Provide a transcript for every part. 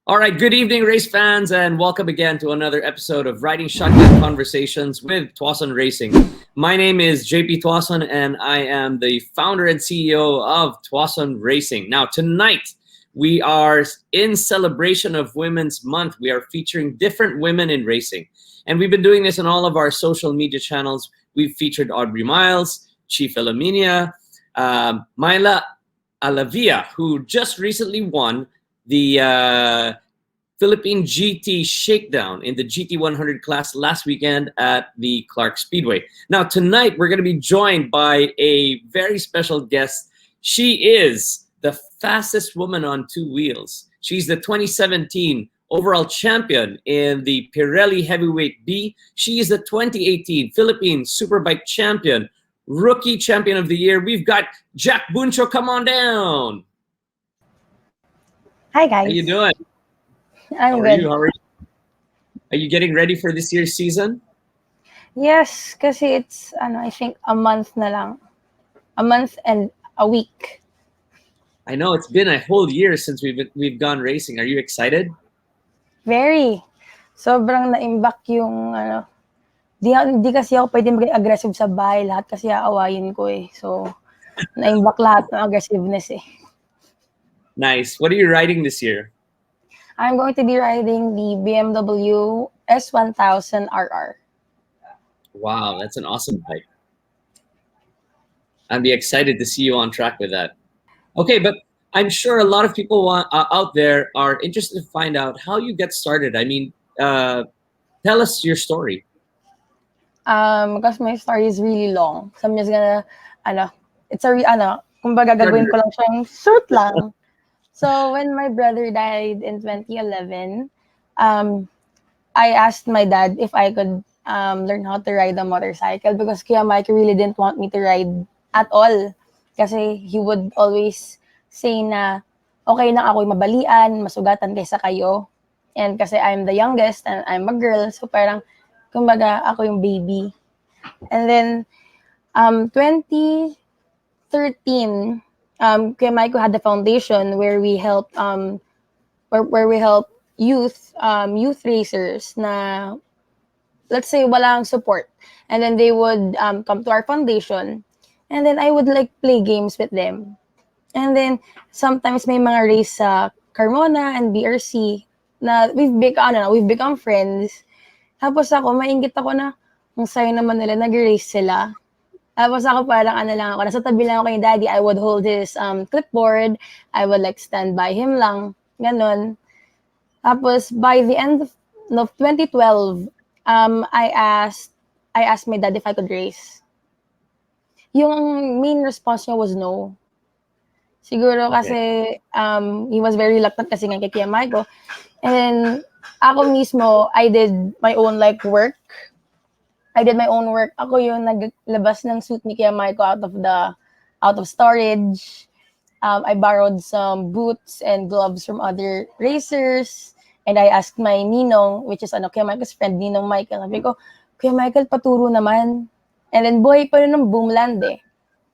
All right, good evening, race fans, and welcome again to another episode of Riding Shotgun Conversations with Tuason Racing. My name is Jp Tuason, and I am the founder and CEO of Tuason Racing. Now, tonight, we are in celebration of Women's Month. We are featuring different women in racing, and we've been doing this on all of our social media channels. We've featured Aubrey Miles, Chief Elaminia, Myla Alavia, who just recently won the Philippine GT Shakedown in the GT 100 class last weekend at the Clark Speedway. Now, tonight, we're going to be joined by a very special guest. She is the fastest woman on two wheels. She's the 2017 overall champion in the Pirelli Heavyweight B. She is the 2018 Philippine Superbike champion, rookie champion of the year. We've got Jacq Buncio. Come on down. Hi guys. How you doing? I'm good. How are you? Are you getting ready for this year's season? Yes, kasi it's I think a month na lang. A month and a week. I know it's been a whole year since we've gone racing. Are you excited? Very. Sobrang na-imbak yung di kasi ako pwede maging aggressive sa bahay, lahat kasi aawayin ko eh. So na-imbak lahat ng aggressiveness eh. Nice. What are you riding this year? I'm going to be riding the BMW S1000 RR. Wow, that's an awesome bike. I'd be excited to see you on track with that. Okay, but I'm sure a lot of people out there are interested to find out how you get started. I mean, tell us your story. Because my story is really long. So I'm just gonna, it's a, kumbaga gagawin ko lang siyang short lang. So when my brother died in 2011, I asked my dad if I could learn how to ride a motorcycle because Kuya Mike really didn't want me to ride at all. Kasi he would always say na, okay lang ako'y mabalian, masugatan kaysa kayo. And kasi I'm the youngest and I'm a girl, so parang, kumbaga, ako yung baby. And then, 2013, Kuya Maiko had the foundation where we help where we help youth racers na, let's say, walang support, and then they would come to our foundation, and then I would like play games with them, and then sometimes may mga race sa Carmona and BRC na we've become friends. Tapos ako mainggit ako na ang sayo naman nila, nag-race sila. Tapos ako parang nasa tabi lang ako kay daddy, I would hold his clipboard, I would like stand by him lang, ganon. Tapos by the end of 2012, I asked my dad if I could race. Yung main response niya was no. Siguro kasi he was very reluctant kasi nga kay Kuya Maiko. And then ako mismo, I did my own work. Ako yung naglabas ng suit ni Kuya Maiko out of storage. I borrowed some boots and gloves from other racers. And I asked my ninong, which is Kuya Maiko's friend, Ninong Michael. Sabi ko, Kuya Michael, paturo naman. And then buhay pa rin ng Boomland eh.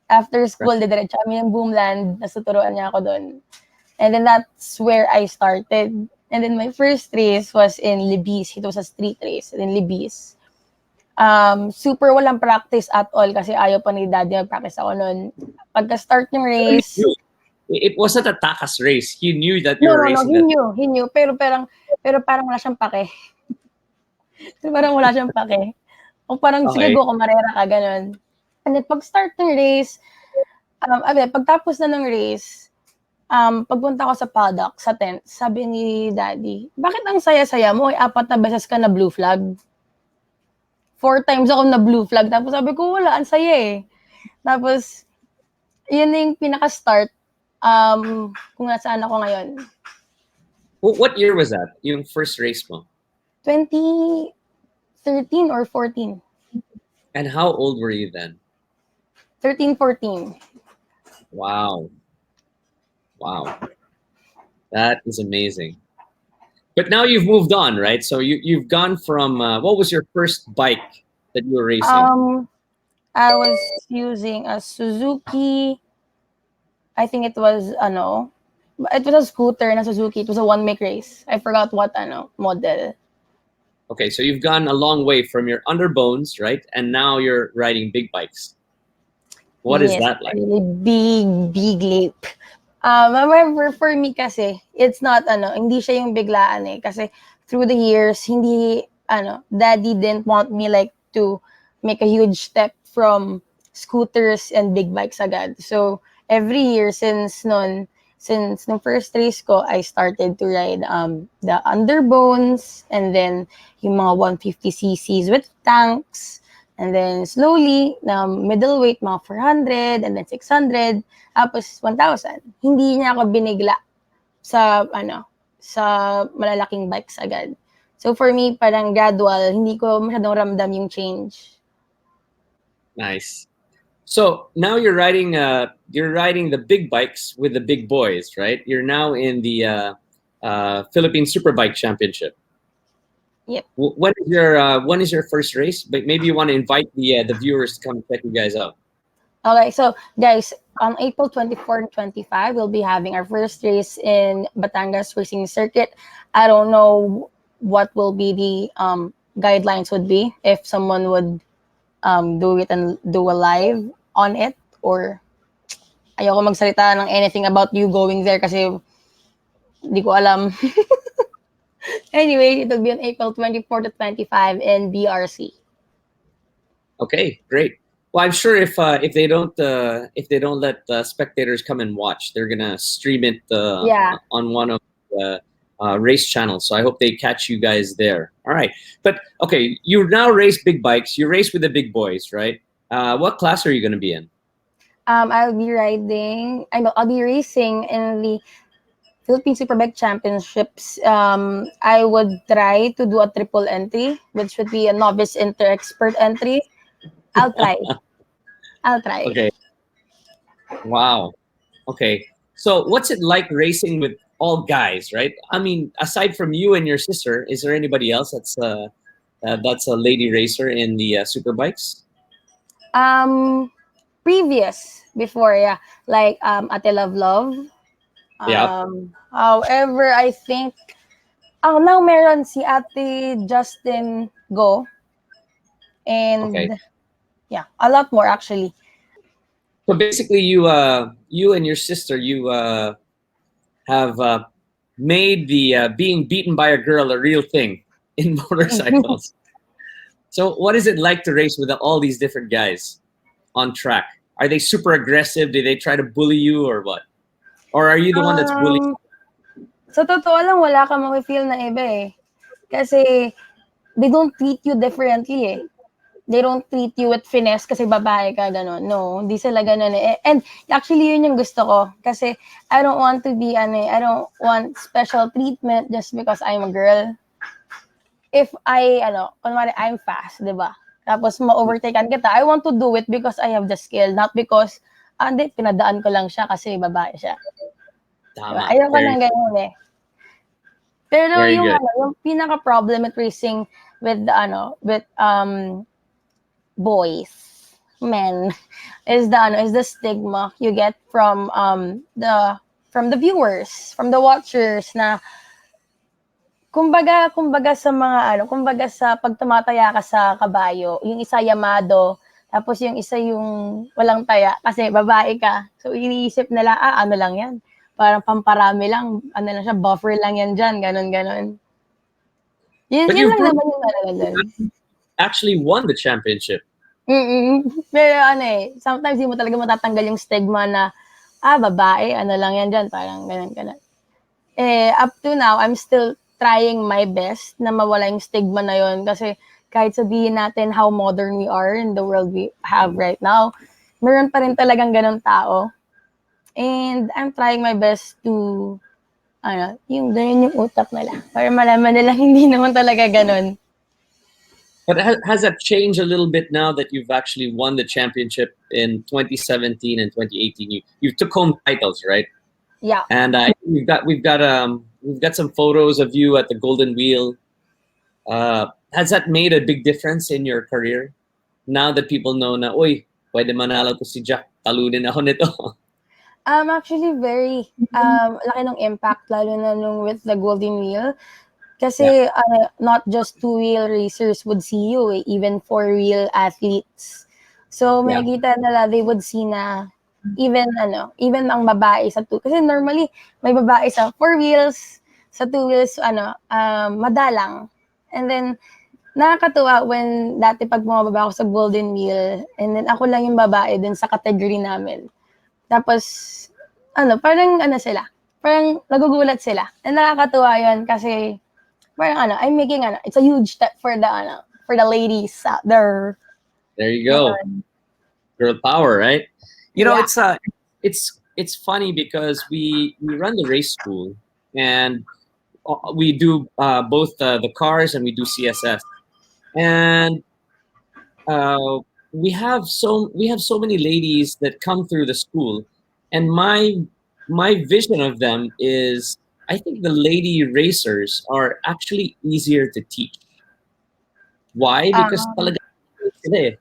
After school, didiretso kami ng Boomland. Nasuturuan niya ako doon. And then that's where I started. And then my first race was in Libis. It was a street race in Libis. Super walang practice at all kasi ayaw pa ni daddy mag-practice ako noon. Pagka-start ng race, it wasn't a takas race. He knew that you were racing. No, he knew. Pero parang wala siyang pake. Parang wala siyang pake. O parang sige go, kumarera ka, ganun. And then pag-start ng race, pagtapos na ng race, pagpunta ko sa paddock, sa tent, sabi ni daddy, bakit ang saya-saya mo? 4 na beses ka na blue flag. 4 times ako na blue flag. Tapos sabi ko, wala, ang saya eh. Tapos, yun yung pinaka-start kung nasaan ako ngayon. What year was that? Yung first race mo? 2013 or 14. And how old were you then? 13, 14. Wow. That is amazing. But now you've moved on, right? So you've gone from, what was your first bike that you were racing? I was using a Suzuki, I think it was, It was a scooter na Suzuki. It was a one-make race. I forgot what model. Okay, so you've gone a long way from your underbones, right? And now you're riding big bikes. What is Yes, that a like? really big leap. However, for me kasi, it's not hindi siya yung biglaan eh. Kasi through the years, hindi, daddy didn't want me like to make a huge step from scooters and big bikes agad. So, every year since nung first race ko, I started to ride the underbones and then yung mga 150 cc's with tanks. And then slowly, na middleweight, mga 400, and then 600, tapos 1,000. Hindi niya ako binigla sa, sa malalaking bikes agad. So for me, parang gradual, hindi ko masyadong ramdam yung change. Nice. So now you're riding the big bikes with the big boys, right? You're now in the Philippine Superbike Championship. Yep. When is your first race? But maybe you want to invite the viewers to come check you guys out. Okay, so guys, on April 24 and 25, we'll be having our first race in Batangas Racing Circuit. I don't know what will be the guidelines would be if someone would do it and do a live on it, or ayoko magsalita ng anything about you going there kasi di ko alam. Anyway, it'll be on April 24 to 25 in BRC. Okay, great. Well, I'm sure if they don't let spectators come and watch, they're gonna stream it Yeah. on one of the race channels. So I hope they catch you guys there. All right, but okay, you now race big bikes. You race with the big boys, right? What class are you gonna be in? I'll be racing in the Philippine Superbike Championships. I would try to do a triple entry, which would be a novice inter expert entry. I'll try. Okay. Wow. Okay. So what's it like racing with all guys, right? I mean, aside from you and your sister, is there anybody else that's a lady racer in the superbikes? Previous before, yeah, like Ate Love. Yeah. However, I think now meron si Ate Justin Go, Okay. and yeah, a lot more actually. So basically, you and your sister, you have made the being beaten by a girl a real thing in motorcycles. So what is it like to race with all these different guys on track? Are they super aggressive? Do they try to bully you or what? Or are you the one that's bullied? Sa totoo lang, wala kang ma-feel na iba eh. Kasi they don't treat you differently eh. They don't treat you with finesse kasi babae ka, gano'n. No, hindi sila gano'n eh. And actually, yun yung gusto ko. Kasi I don't want special treatment just because I'm a girl. If kunwari I'm fast, di ba? Tapos ma-overtakean kita, I want to do it because I have the skill, not because, hindi, pinadaan ko lang siya kasi babae siya. Diba? Ayoko nang ganyan eh. Pero yung pinaka-problem with racing with boys, men, is the stigma you get from the viewers, from the watchers na kumbaga sa pag tumataya ka sa kabayo, yung isa yamado, tapos yung isa yung walang taya kasi babae ka. So iniisip nila, ano lang yan. Parang pamparami lang, lang siya, buffer lang yan dyan, ganon. Yun lang naman yung doon. Actually won the championship. Pero sometimes di mo talaga matatanggal yung stigma na, babae, lang yan dyan, parang ganon. Up to now, I'm still trying my best na mawala yung stigma na yun kasi kahit sabihin natin how modern we are in the world we have right now, meron pa rin talagang ganun tao. And I'm trying my best to, yung ganun yung utak nila. Para malaman nila hindi naman talaga ganun. But has that changed a little bit now that you've actually won the championship in 2017 and 2018? You took home titles, right? Yeah. And we've got some photos of you at the Golden Wheel. Has that made a big difference in your career? Now that people know na, oy, pwede manalo to si Jacq, talunin ako nito. Actually, very laki ng impact, lalo na nung with the Golden Wheel. Yeah. Kasi not just two-wheel racers would see you, even four-wheel athletes. So, Yeah. makikita nila, they would see na even ang babae sa two. Kasi normally, may babae sa four wheels, sa two wheels, madalang. And then, nakakatuwa when dati pag bumababa ako sa Golden Wheel, and then ako lang yung babae dun sa category namin. Tapos, parang nagugulat sila. And nakakatuwa yun kasi, parang I'm making, it's a huge step for the ladies out there. There you go. Girl power, right? You know, Yeah. it's funny because we run the race school and we do both the cars and we do CSS. And uh, we have so many ladies that come through the school, and my vision of them is I think the lady racers are actually easier to teach. Why? Because Um, talaga sila eh.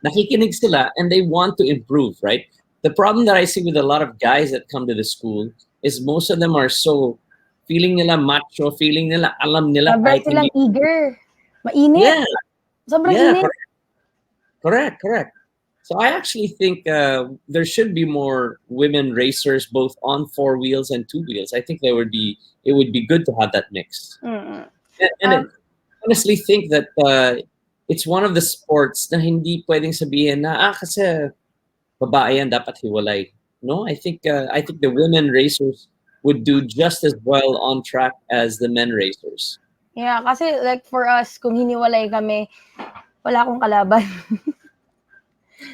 Nakikinig sila and they want to improve, right? The problem that I see with a lot of guys that come to the school is most of them are so feeling nila macho, feeling nila alam nila Sobra kahit silang hindi. eager. Mainit. Yeah, Sobrang yeah, init. correct. So I actually think there should be more women racers, both on four wheels and two wheels. I think it would be good to have that mix. Mm. And I Um, honestly think that it's one of the sports na hindi pwedeng sabihin na kasi babae yan dapat hiwalay. No, I think the women racers would do just as well on track as the men racers. yeah, kasi like for us, kung hiniwalay kami, wala akong kalaban.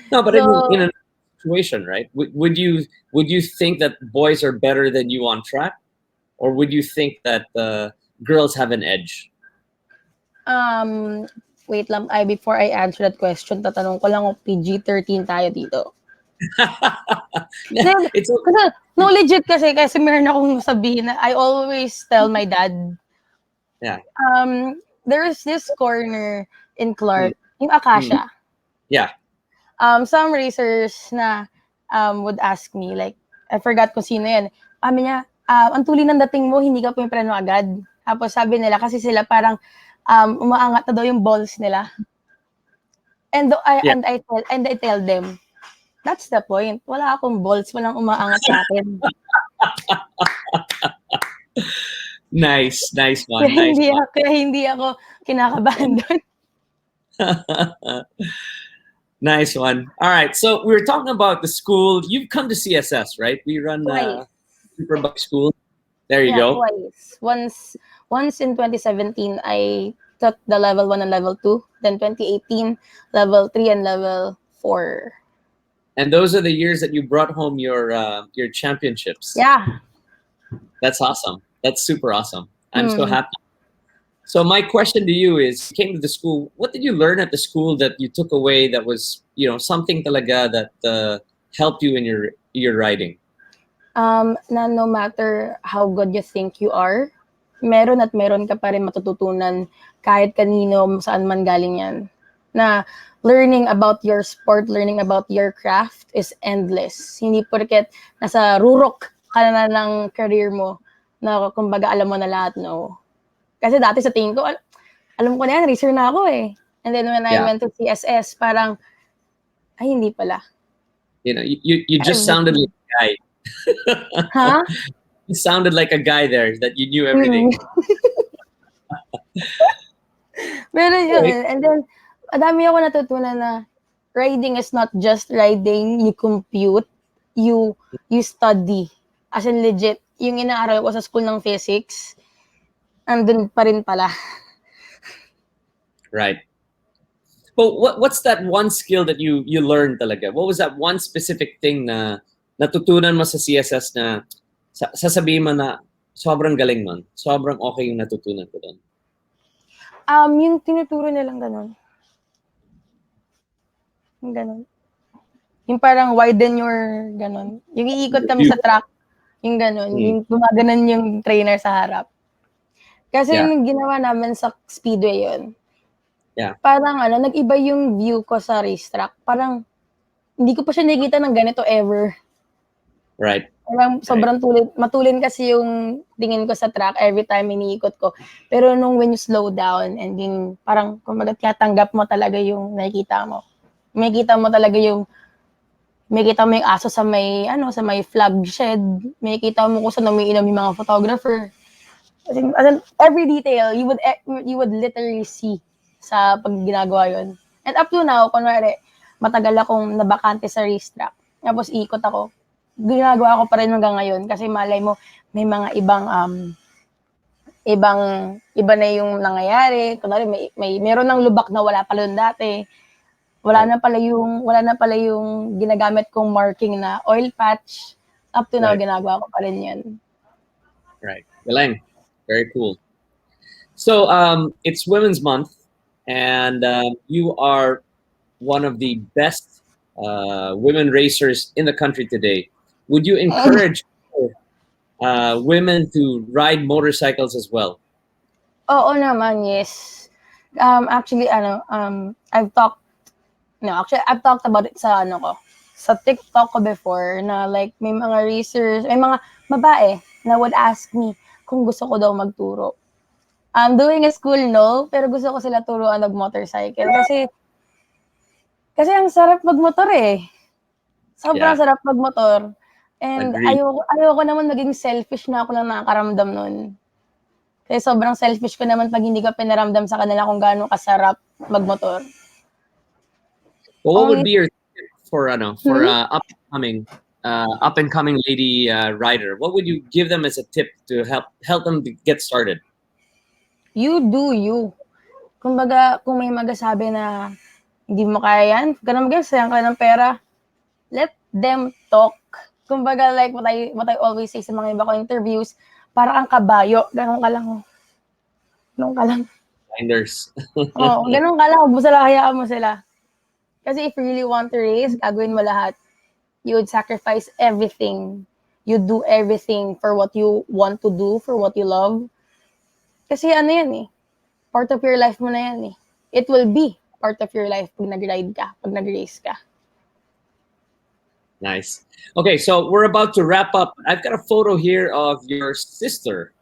No, but I mean in So, a situation, right? Would you think that boys are better than you on track, or would you think that girls have an edge? um, wait lang, before I answer that question, tatanong ko lang kung PG-13 tayo dito. Yeah, Then, it's kasi, no, legit kasi meron akong sabihin na I always tell my dad, yeah. there's this corner in Mm, Clark, yung mm, Acacia. yeah. Some racers na would ask me, like, I forgot kung sino yan. Sabi niya, ang tuloy ng dating mo, hindi ka pumipreno agad. Tapos sabi nila, kasi sila parang umaangat na daw yung balls nila. And Yeah. I tell them, that's the point. Wala akong balls, walang umaangat sa akin. Nice one, nice one. Kaya hindi ako kinakabahan doon. Nice one. All right. So we were talking about the school. You've come to CSS, right? We run Twice. Superbike School. There you Yeah, go. twice. Once in 2017, I took the level 1 and level 2. Then 2018, level 3 and level 4. And those are the years that you brought home your championships. Yeah. That's awesome. That's super awesome. I'm so Hmm. happy. So my question to you is: you came to the school. What did you learn at the school that you took away that was something talaga that helped you in your riding? Na no matter how good you think you are, meron at meron ka pa rin matututunan kahit kanino, saan man galing yan. Na learning about your sport, learning about your craft is endless. Hindi porket nasa rurok ka na ng career mo na kumbaga alam mo na lahat, no. Kasi dati sa tingin ko, alam ko na yan, racer na ako eh. And then when I Yeah. went to CSS, parang, ay hindi pala. You just sounded like Everything. a guy. Ha? You sounded like a guy there that you knew Mm. everything. Pero yun, Right. and then, madami ako natutunan na riding is not just riding, you compute, you study. As in legit, yung inaaral ko sa school ng physics, andun pa rin pala. Right. Well, what's that one skill that you learned talaga? What was that one specific thing na natutunan mo sa CSS na sasabihin mo na sobrang galing man, sobrang okay yung natutunan ko doon? Yung tinuturo nilang ganun. Yung ganun. Yung parang widen your ganun. Yung iikot kami sa track, yung ganun. Mm. Yung gumaganon yung trainer sa harap. Kasi Yeah. nung ginawa namin sa speedway yun, Yeah. parang nag-iba yung view ko sa racetrack. Parang, hindi ko pa siya nakikita ng ganito ever. Right. Parang sobrang matulin kasi yung tingin ko sa track every time iniikot ko. Pero nung when you slow down and then parang kumbaga tinatanggap mo talaga yung nakikita mo. Makikita mo talaga yung aso sa may sa may flag shed. Makikita mo kung saan umiinom yung mga photographer. As in, every detail you would literally see sa pag ginagawa yun. And up to now, kunwari, matagal akong nabakante sa racetrack. Tapos ikot ako. Ginagawa ko pa rin hanggang ngayon kasi malay mo may mga iba na yung nangyayari. Kunwari meron ng lubak na wala pa doon dati. Wala na pala yung ginagamit kong marking na oil patch. Up to now, ginagawa ko pa rin yun. Right. Galing. Very cool. So it's Women's Month, and you are one of the best women racers in the country today. Would you encourage women to ride motorcycles as well? Oo naman, yes. Actually, I've talked about it sa sa TikTok ko before na like may mga racers, may mga babae na would ask me kung gusto ko daw magturo. I'm doing a school, no? Pero gusto ko sila turuan mag-motorcycle kasi ang sarap magmotor eh. Sobrang sarap magmotor. And ayoko naman maging selfish na ako lang nakakaramdam nun. Kasi sobrang selfish ko naman pag hindi ko pinaramdam sa kanila kung gaano kasarap magmotor. Well, what would be your tip for up and coming lady rider? What would you give them as a tip to help them to get started? You do you. Kumbaga, kung may magasabi na hindi mo kaya yan, huwag ka na mag-guess, sayang ka ng pera. Let them talk. Kumbaga, like what I always say sa mga iba ko interviews, para kang kabayo, ganun ka lang. Ganun ka lang. Blinders. Ganun ka lang, huwag mo sila, hayaan mo sila. Kasi if you really want to race, gagawin mo lahat. You would sacrifice everything. You do everything for what you want to do, for what you love. Kasi yan eh. Part of your life mo na yan eh. It will be part of your life pag nag-ride ka, pag nag-race ka. Nice. Okay, so we're about to wrap up. I've got a photo here of your sister.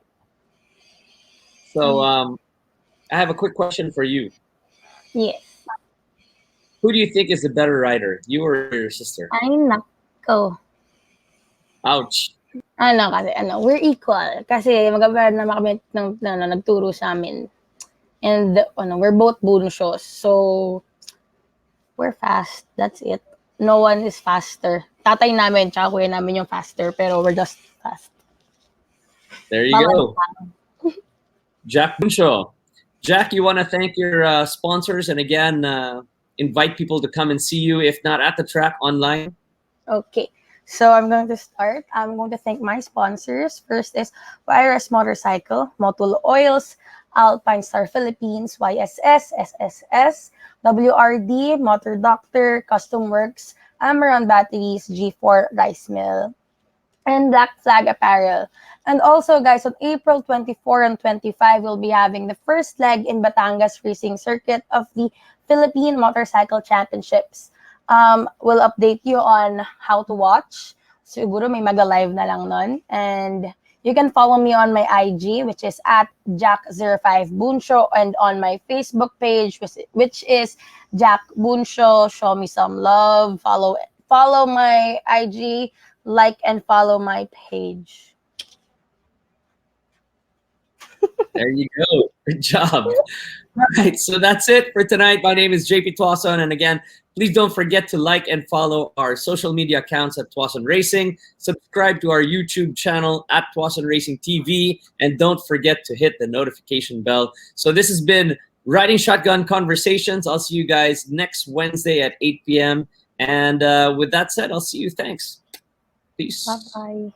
So I have a quick question for you. Yes. Who do you think is the better rider, you or your sister? Ay, nako. Ouch. We're equal. Kasi magkabahad na kami nagturo sa amin. And we're both Buncios. So, we're fast. That's it. No one is faster. Tatay namin, tsaka kuya namin yung faster, pero we're just fast. There you go. Jacq Buncio. Jacq, you want to thank your sponsors and again, invite people to come and see you, if not at the track, online? Okay. So I'm going to start. I'm going to thank my sponsors. First is Virus Motorcycle, Motul Oils, Alpine Star Philippines, YSS, SSS, WRD, Motor Doctor, Custom Works, Amaron Batteries, G4 Rice Mill, and Black Flag Apparel. And also, guys, on April 24 and 25, we'll be having the first leg in Batangas Racing Circuit of the Philippine Motorcycle Championships. We'll update you on how to watch. Siguro may maga-live na lang nun. And you can follow me on my IG, which is at Jacq05 Buncio, and on my Facebook page, which is Jacq Buncio. Show me some love. Follow my IG, like and follow my page. There you go. Good job. All right, so that's it for tonight. My name is Jp Tuason, and again, please don't forget to like and follow our social media accounts at Tuason Racing. Subscribe to our YouTube channel at Tuason Racing TV, and don't forget to hit the notification bell. So this has been Riding Shotgun Conversations. I'll see you guys next Wednesday at 8 p.m. And with that said, I'll see you. Thanks. Peace. Bye-bye.